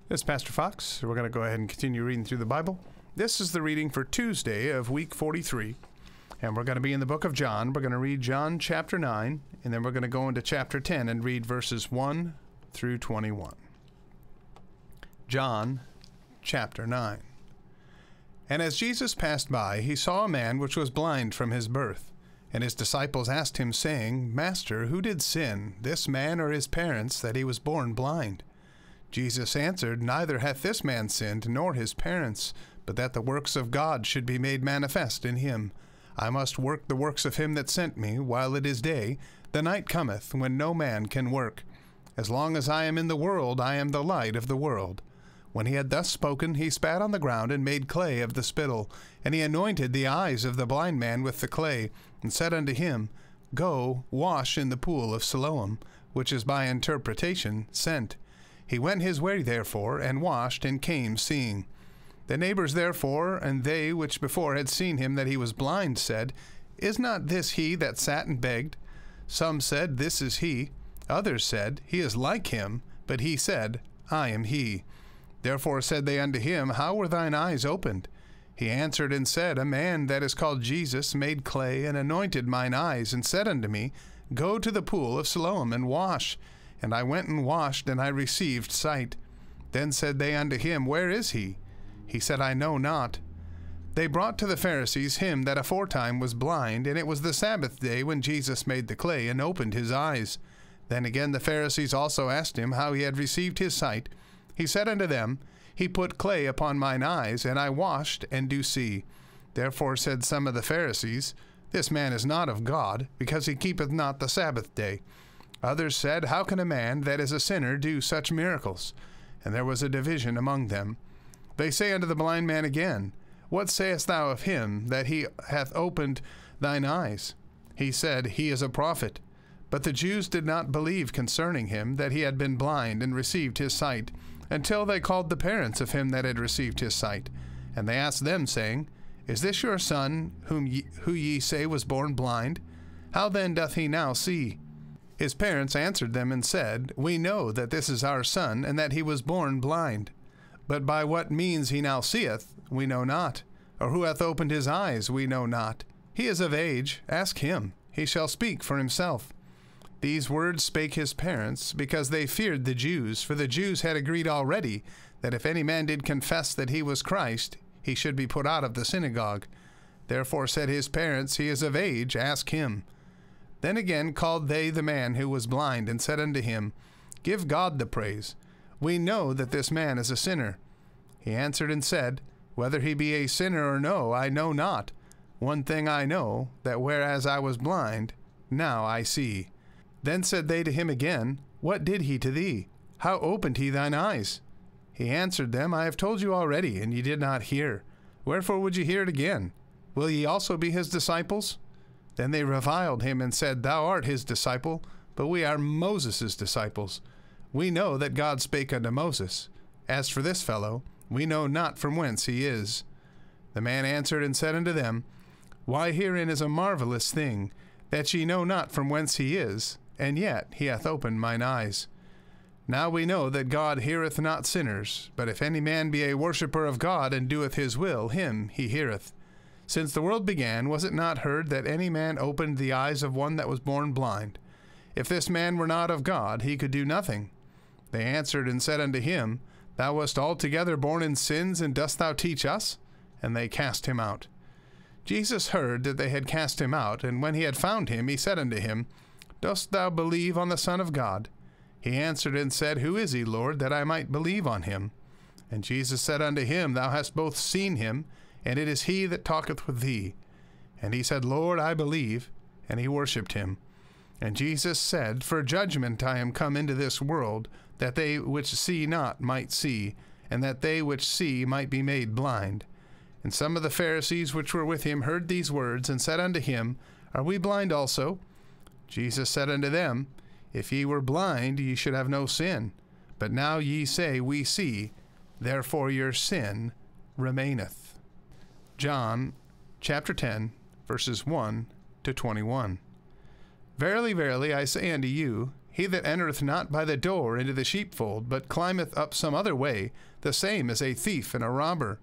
This is Pastor Fox. We're going to go ahead and continue reading through the Bible. This is the reading for Tuesday of week 43, and we're going to be in the book of John. We're going to read John chapter 9, and then we're going to go into chapter 10 and read verses 1 through 21. John chapter 9. And as Jesus passed by, he saw a man which was blind from his birth. And his disciples asked him, saying, Master, who did sin, this man or his parents, that he was born blind? Jesus answered, Neither hath this man sinned, nor his parents, but that the works of God should be made manifest in him. I must work the works of him that sent me, while it is day. The night cometh, when no man can work. As long as I am in the world, I am the light of the world. When he had thus spoken, he spat on the ground, and made clay of the spittle. And he anointed the eyes of the blind man with the clay, and said unto him, Go, wash in the pool of Siloam, which is by interpretation, sent. He went his way therefore, and washed, and came seeing. The neighbors therefore, and they which before had seen him that he was blind, said, Is not this he that sat and begged? Some said, This is he. Others said, He is like him. But he said, I am he. Therefore said they unto him, How were thine eyes opened? He answered and said, A man that is called Jesus made clay, and anointed mine eyes, and said unto me, Go to the pool of Siloam, and wash. And I went and washed, and I received sight. Then said they unto him, Where is he? He said, I know not. They brought to the Pharisees him that aforetime was blind, and it was the Sabbath day when Jesus made the clay, and opened his eyes. Then again the Pharisees also asked him how he had received his sight. He said unto them, He put clay upon mine eyes, and I washed, and do see. Therefore said some of the Pharisees, This man is not of God, because he keepeth not the Sabbath day. Others said, How can a man that is a sinner do such miracles? And there was a division among them. They say unto the blind man again, What sayest thou of him, that he hath opened thine eyes? He said, He is a prophet. But the Jews did not believe concerning him, that he had been blind, and received his sight, until they called the parents of him that had received his sight. And they asked them, saying, Is this your son, who ye say was born blind? How then doth he now see? His parents answered them and said, We know that this is our son, and that he was born blind. But by what means he now seeth, we know not. Or who hath opened his eyes, we know not. He is of age, ask him. He shall speak for himself. These words spake his parents, because they feared the Jews, for the Jews had agreed already, that if any man did confess that he was Christ, he should be put out of the synagogue. Therefore said his parents, He is of age, ask him. Then again called they the man who was blind, and said unto him, Give God the praise. We know that this man is a sinner. He answered and said, Whether he be a sinner or no, I know not. One thing I know, that whereas I was blind, now I see. Then said they to him again, What did he to thee? How opened he thine eyes? He answered them, I have told you already, and ye did not hear. Wherefore would ye hear it again? Will ye also be his disciples? Then they reviled him, and said, Thou art his disciple, but we are Moses' disciples. We know that God spake unto Moses. As for this fellow, we know not from whence he is. The man answered and said unto them, Why herein is a marvelous thing, that ye know not from whence he is, and yet he hath opened mine eyes. Now we know that God heareth not sinners, but if any man be a worshipper of God, and doeth his will, him he heareth. Since the world began, was it not heard that any man opened the eyes of one that was born blind? If this man were not of God, he could do nothing. They answered and said unto him, Thou wast altogether born in sins, and dost thou teach us? And they cast him out. Jesus heard that they had cast him out, and when he had found him, he said unto him, Dost thou believe on the Son of God? He answered and said, Who is he, Lord, that I might believe on him? And Jesus said unto him, Thou hast both seen him, and it is he that talketh with thee. And he said, Lord, I believe. And he worshipped him. And Jesus said, For judgment I am come into this world, that they which see not might see, and that they which see might be made blind. And some of the Pharisees which were with him heard these words, and said unto him, Are we blind also? Jesus said unto them, If ye were blind, ye should have no sin. But now ye say, We see, therefore your sin remaineth. John chapter 10, verses 1 to 21. Verily, verily, I say unto you, He that entereth not by the door into the sheepfold, but climbeth up some other way, the same is a thief and a robber.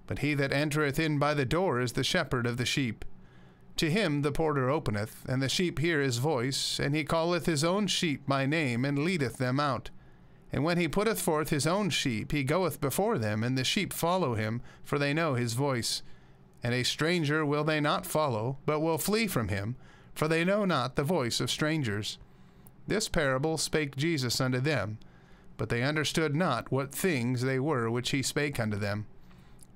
But he that entereth in by the door is the shepherd of the sheep. To him the porter openeth, and the sheep hear his voice, and he calleth his own sheep by name, and leadeth them out. And when he putteth forth his own sheep, he goeth before them, and the sheep follow him, for they know his voice. And a stranger will they not follow, but will flee from him, for they know not the voice of strangers. This parable spake Jesus unto them, but they understood not what things they were which he spake unto them.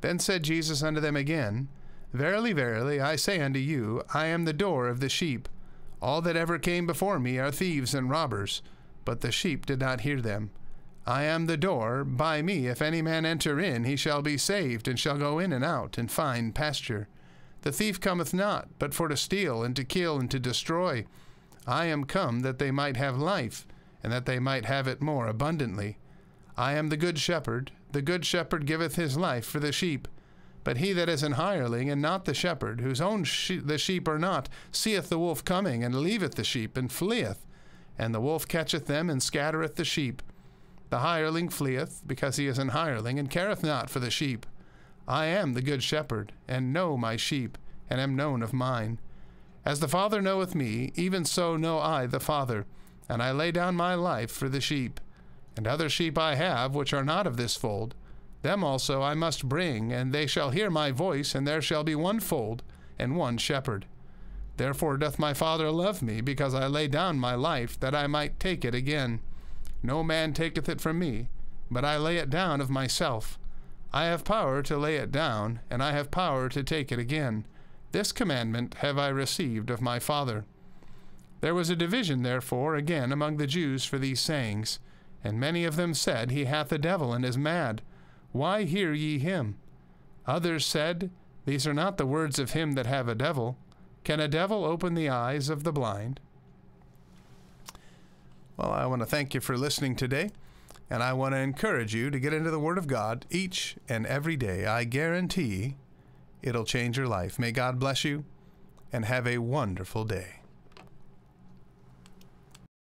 Then said Jesus unto them again, Verily, verily, I say unto you, I am the door of the sheep. All that ever came before me are thieves and robbers, but the sheep did not hear them. I am the door. By me, if any man enter in, he shall be saved, and shall go in and out, and find pasture. The thief cometh not, but for to steal, and to kill, and to destroy. I am come that they might have life, and that they might have it more abundantly. I am the good shepherd. The good shepherd giveth his life for the sheep. But he that is an hireling, and not the shepherd, whose own the sheep are not, seeth the wolf coming, and leaveth the sheep, and fleeth. And the wolf catcheth them, and scattereth the sheep. The hireling fleeth, because he is an hireling, and careth not for the sheep. I am the good shepherd, and know my sheep, and am known of mine. As the Father knoweth me, even so know I the Father, and I lay down my life for the sheep. And other sheep I have, which are not of this fold. Them also I must bring, and they shall hear my voice, and there shall be one fold, and one shepherd. Therefore doth my Father love me, because I lay down my life, that I might take it again. No man taketh it from me, but I lay it down of myself. I have power to lay it down, and I have power to take it again. This commandment have I received of my Father. There was a division, therefore, again among the Jews for these sayings. And many of them said, He hath a devil, and is mad. Why hear ye him? Others said, These are not the words of him that have a devil. Can a devil open the eyes of the blind? Well, I want to thank you for listening today, and I want to encourage you to get into the Word of God each and every day. I guarantee it'll change your life. May God bless you, and have a wonderful day.